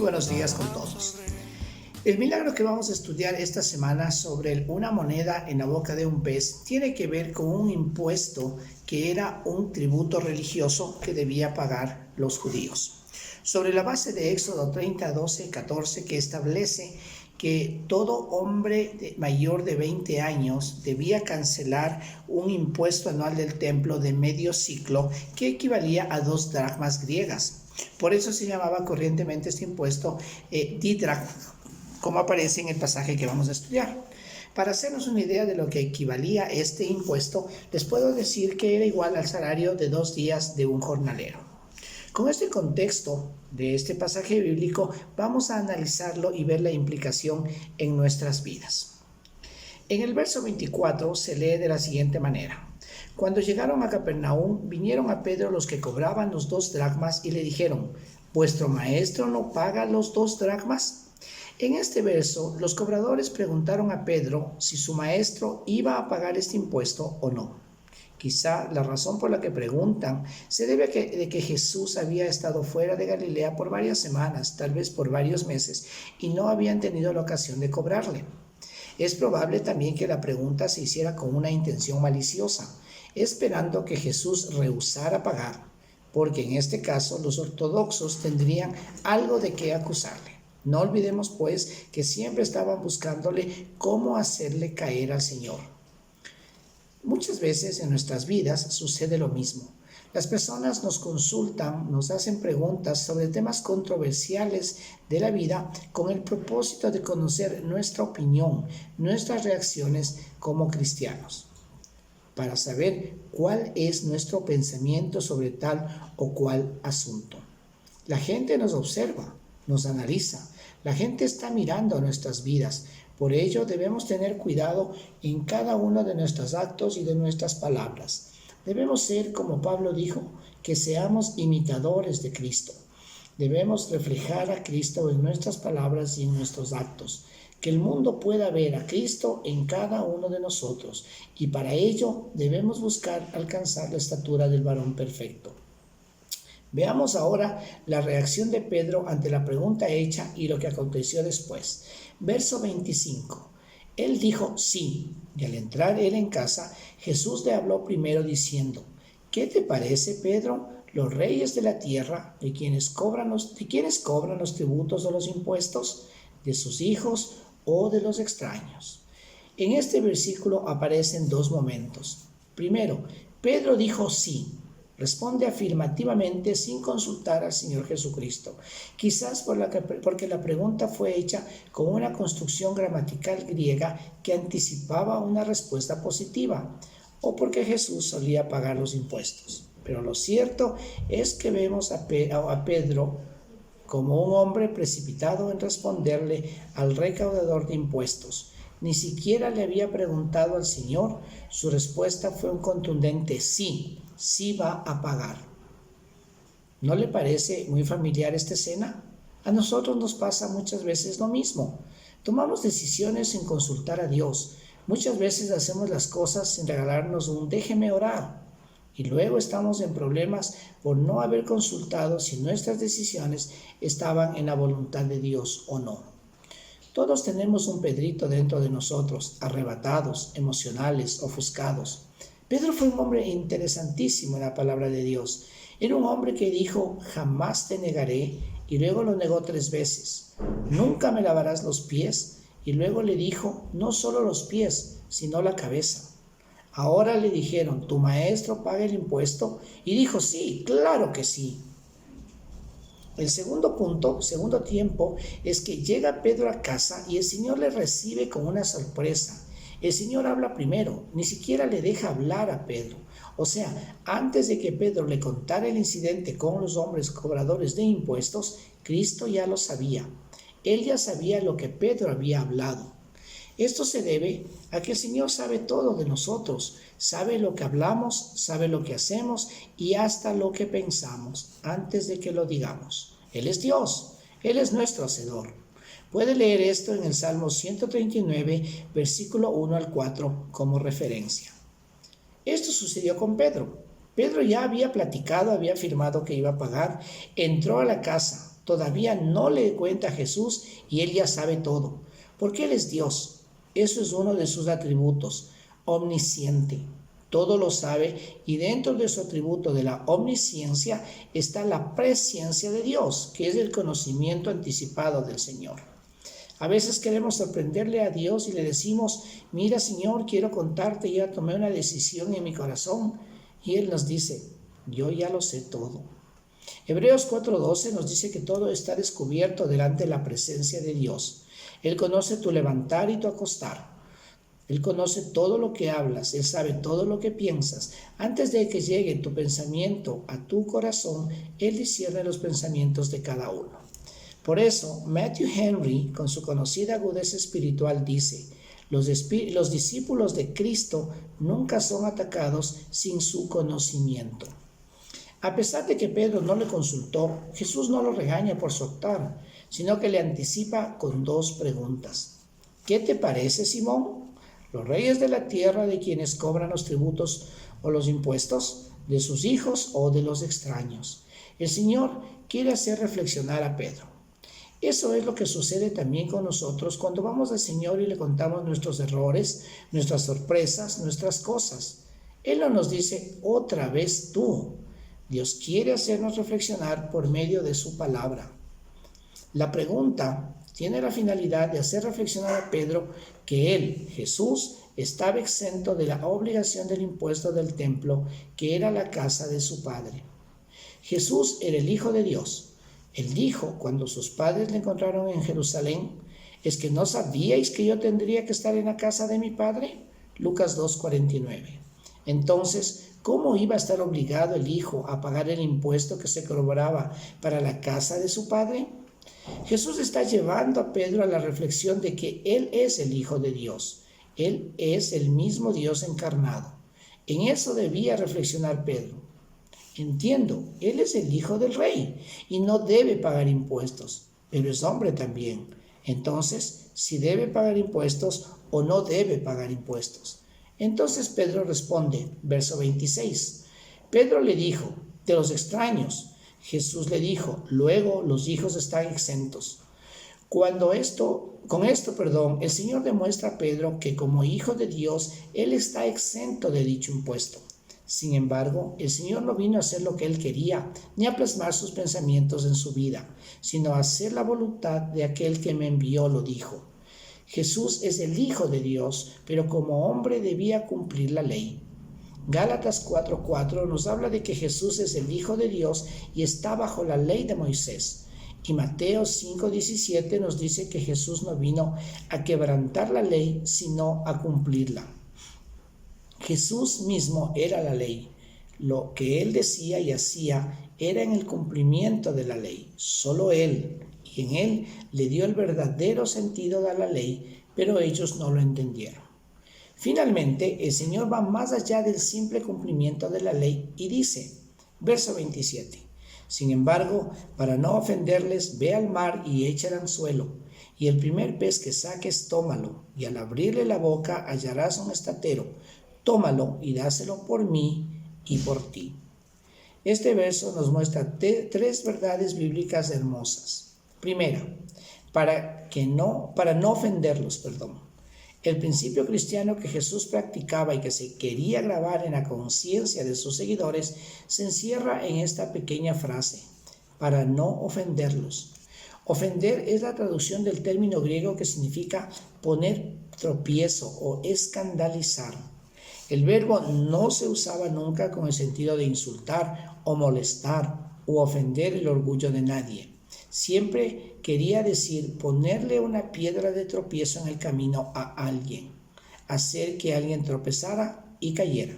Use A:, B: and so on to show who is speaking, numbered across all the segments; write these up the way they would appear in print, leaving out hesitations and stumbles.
A: buenos días con todos. El milagro que vamos a estudiar esta semana sobre una moneda en la boca de un pez tiene que ver con un impuesto que era un tributo religioso que debía pagar los judíos. Sobre la base de Éxodo 30, 12, 14, que establece que todo hombre mayor de 20 años debía cancelar un impuesto anual del templo de medio ciclo que equivalía a 2 dracmas griegas. Por eso se llamaba corrientemente este impuesto didracma, como aparece en el pasaje que vamos a estudiar. Para hacernos una idea de lo que equivalía este impuesto, les puedo decir que era igual al salario de 2 días de un jornalero. Con este contexto de este pasaje bíblico, vamos a analizarlo y ver la implicación en nuestras vidas. En el verso 24 se lee de la siguiente manera: Cuando llegaron a Capernaum, vinieron a Pedro los que cobraban los 2 dracmas y le dijeron: ¿Vuestro maestro no paga los 2 dracmas? En este verso, los cobradores preguntaron a Pedro si su maestro iba a pagar este impuesto o no. Quizá la razón por la que preguntan se debe a que Jesús había estado fuera de Galilea por varias semanas, tal vez por varios meses, y no habían tenido la ocasión de cobrarle. Es probable también que la pregunta se hiciera con una intención maliciosa, esperando que Jesús rehusara pagar, porque en este caso los ortodoxos tendrían algo de qué acusarle. No olvidemos pues que siempre estaban buscándole cómo hacerle caer al Señor. Muchas veces en nuestras vidas sucede lo mismo. Las personas nos consultan, nos hacen preguntas sobre temas controversiales de la vida con el propósito de conocer nuestra opinión, nuestras reacciones como cristianos, para saber cuál es nuestro pensamiento sobre tal o cual asunto. La gente nos observa, nos analiza, la gente está mirando nuestras vidas. Por ello debemos tener cuidado en cada uno de nuestros actos y de nuestras palabras. Debemos ser, como Pablo dijo, que seamos imitadores de Cristo. Debemos reflejar a Cristo en nuestras palabras y en nuestros actos. Que el mundo pueda ver a Cristo en cada uno de nosotros. Y para ello debemos buscar alcanzar la estatura del varón perfecto. Veamos ahora la reacción de Pedro ante la pregunta hecha y lo que aconteció después. Verso 25. Él dijo sí, y al entrar él en casa, Jesús le habló primero diciendo: ¿Qué te parece, Pedro? Los reyes de la tierra, ¿de quiénes cobran los tributos o los impuestos? ¿De sus hijos o de los extraños? En este versículo aparecen 2 momentos. Primero, Pedro dijo sí. Responde afirmativamente sin consultar al Señor Jesucristo, quizás porque la pregunta fue hecha con una construcción gramatical griega que anticipaba una respuesta positiva, o porque Jesús solía pagar los impuestos. Pero lo cierto es que vemos a Pedro como un hombre precipitado en responderle al recaudador de impuestos. Ni siquiera le había preguntado al Señor. Su respuesta fue un contundente sí. Sí va a pagar. ¿No le parece muy familiar esta escena? A nosotros nos pasa muchas veces lo mismo. Tomamos decisiones sin consultar a Dios. Muchas veces hacemos las cosas sin regalarnos un déjeme orar. Y luego estamos en problemas por no haber consultado si nuestras decisiones estaban en la voluntad de Dios o no. Todos tenemos un Pedrito dentro de nosotros, arrebatados, emocionales, ofuscados. Pedro fue un hombre interesantísimo en la palabra de Dios. Era un hombre que dijo: jamás te negaré, y luego lo negó 3 veces. Nunca me lavarás los pies, y luego le dijo no solo los pies, sino la cabeza. Ahora le dijeron: ¿tu maestro paga el impuesto? Y dijo: sí, claro que sí. El segundo tiempo, es que llega Pedro a casa y el Señor le recibe con una sorpresa. El Señor habla primero, ni siquiera le deja hablar a Pedro. O sea, antes de que Pedro le contara el incidente con los hombres cobradores de impuestos, Cristo ya lo sabía. Él ya sabía lo que Pedro había hablado. Esto se debe a que el Señor sabe todo de nosotros, sabe lo que hablamos, sabe lo que hacemos y hasta lo que pensamos antes de que lo digamos. Él es Dios, Él es nuestro Hacedor. Puede leer esto en el Salmo 139, versículo 1 al 4 como referencia. Esto sucedió con Pedro. Pedro ya había platicado, había afirmado que iba a pagar, entró a la casa, todavía no le cuenta a Jesús y él ya sabe todo, porque él es Dios. Eso es uno de sus atributos, omnisciente. Todo lo sabe y dentro de su atributo de la omnisciencia está la presciencia de Dios, que es el conocimiento anticipado del Señor. A veces queremos sorprenderle a Dios y le decimos, mira Señor, quiero contarte, ya tomé una decisión en mi corazón. Y Él nos dice, yo ya lo sé todo. Hebreos 4:12 nos dice que todo está descubierto delante de la presencia de Dios. Él conoce tu levantar y tu acostar. Él conoce todo lo que hablas, Él sabe todo lo que piensas. Antes de que llegue tu pensamiento a tu corazón, Él discierne los pensamientos de cada uno. Por eso, Matthew Henry, con su conocida agudeza espiritual, dice, los discípulos de Cristo nunca son atacados sin su conocimiento. A pesar de que Pedro no le consultó, Jesús no lo regaña por soltar, sino que le anticipa con dos preguntas. ¿Qué te parece, Simón? ¿Los reyes de la tierra de quienes cobran los tributos o los impuestos? ¿De sus hijos o de los extraños? El Señor quiere hacer reflexionar a Pedro. Eso es lo que sucede también con nosotros cuando vamos al Señor y le contamos nuestros errores, nuestras sorpresas, nuestras cosas. Él no nos dice otra vez tú. Dios quiere hacernos reflexionar por medio de su palabra. La pregunta tiene la finalidad de hacer reflexionar a Pedro que él, Jesús, estaba exento de la obligación del impuesto del templo, que era la casa de su padre. Jesús era el Hijo de Dios. Él dijo, cuando sus padres le encontraron en Jerusalén, ¿es que no sabíais que yo tendría que estar en la casa de mi padre? Lucas 2:49. Entonces, ¿cómo iba a estar obligado el Hijo a pagar el impuesto que se cobraba para la casa de su padre? Jesús está llevando a Pedro a la reflexión de que Él es el Hijo de Dios. Él es el mismo Dios encarnado. En eso debía reflexionar Pedro. Entiendo, Él es el hijo del rey y no debe pagar impuestos, pero es hombre también. Entonces, si debe pagar impuestos o no debe pagar impuestos. Entonces Pedro responde, verso 26. Pedro le dijo, de los extraños. Jesús le dijo, luego los hijos están exentos. Con esto, el Señor demuestra a Pedro que como hijo de Dios, Él está exento de dicho impuesto. Sin embargo, el Señor no vino a hacer lo que Él quería, ni a plasmar sus pensamientos en su vida, sino a hacer la voluntad de aquel que me envió, lo dijo. Jesús es el Hijo de Dios, pero como hombre debía cumplir la ley. Gálatas 4:4 nos habla de que Jesús es el Hijo de Dios y está bajo la ley de Moisés. Y Mateo 5:17 nos dice que Jesús no vino a quebrantar la ley, sino a cumplirla. Jesús mismo era la ley. Lo que Él decía y hacía era en el cumplimiento de la ley. Solo Él, y en Él le dio el verdadero sentido a la ley, pero ellos no lo entendieron. Finalmente, el Señor va más allá del simple cumplimiento de la ley y dice, verso 27, sin embargo, para no ofenderles, ve al mar y echa el anzuelo, y el primer pez que saques, tómalo, y al abrirle la boca hallarás un estatero. Tómalo y dáselo por mí y por ti. Este verso nos muestra tres verdades bíblicas hermosas. Primera, para no ofenderlos. El principio cristiano que Jesús practicaba y que se quería grabar en la conciencia de sus seguidores se encierra en esta pequeña frase, para no ofenderlos. Ofender es la traducción del término griego que significa poner tropiezo o escandalizar. El verbo no se usaba nunca con el sentido de insultar o molestar o ofender el orgullo de nadie. Siempre quería decir ponerle una piedra de tropiezo en el camino a alguien, hacer que alguien tropezara y cayera.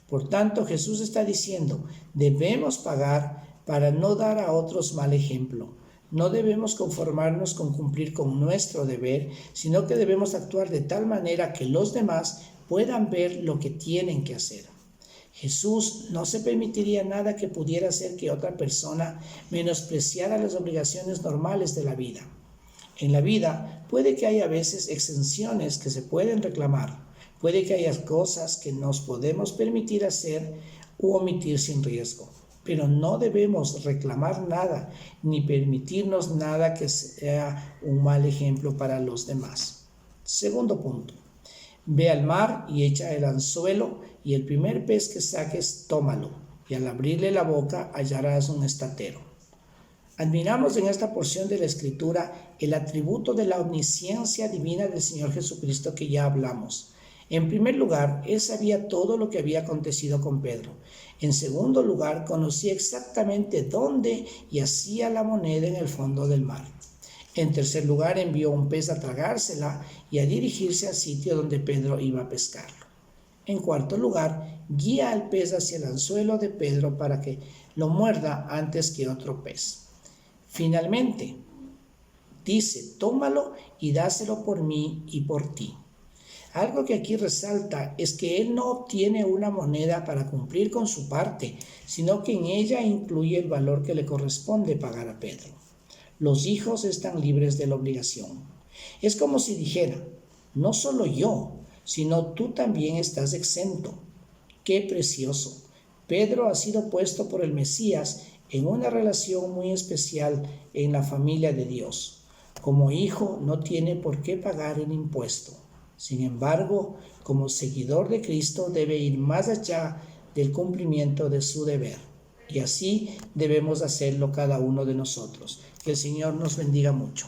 A: Por tanto, Jesús está diciendo, debemos pagar para no dar a otros mal ejemplo. No debemos conformarnos con cumplir con nuestro deber, sino que debemos actuar de tal manera que los demás puedan ver lo que tienen que hacer. Jesús no se permitiría nada que pudiera hacer que otra persona menospreciara las obligaciones normales de la vida. En la vida puede que haya a veces exenciones que se pueden reclamar, puede que haya cosas que nos podemos permitir hacer u omitir sin riesgo. Pero no debemos reclamar nada ni permitirnos nada que sea un mal ejemplo para los demás. Segundo punto. Ve al mar y echa el anzuelo, y el primer pez que saques, tómalo, y al abrirle la boca hallarás un estatero. Admiramos en esta porción de la Escritura el atributo de la omnisciencia divina del Señor Jesucristo que ya hablamos. En primer lugar, Él sabía todo lo que había acontecido con Pedro. En segundo lugar, conocía exactamente dónde yacía la moneda en el fondo del mar. En tercer lugar, envió un pez a tragársela y a dirigirse al sitio donde Pedro iba a pescarlo. En cuarto lugar, guía al pez hacia el anzuelo de Pedro para que lo muerda antes que otro pez. Finalmente, dice, tómalo y dáselo por mí y por ti. Algo que aquí resalta es que él no obtiene una moneda para cumplir con su parte, sino que en ella incluye el valor que le corresponde pagar a Pedro. Los hijos están libres de la obligación. Es como si dijera, no solo yo, sino tú también estás exento. ¡Qué precioso! Pedro ha sido puesto por el Mesías en una relación muy especial en la familia de Dios. Como hijo no tiene por qué pagar el impuesto. Sin embargo, como seguidor de Cristo debe ir más allá del cumplimiento de su deber. Y así debemos hacerlo cada uno de nosotros. Que el Señor nos bendiga mucho.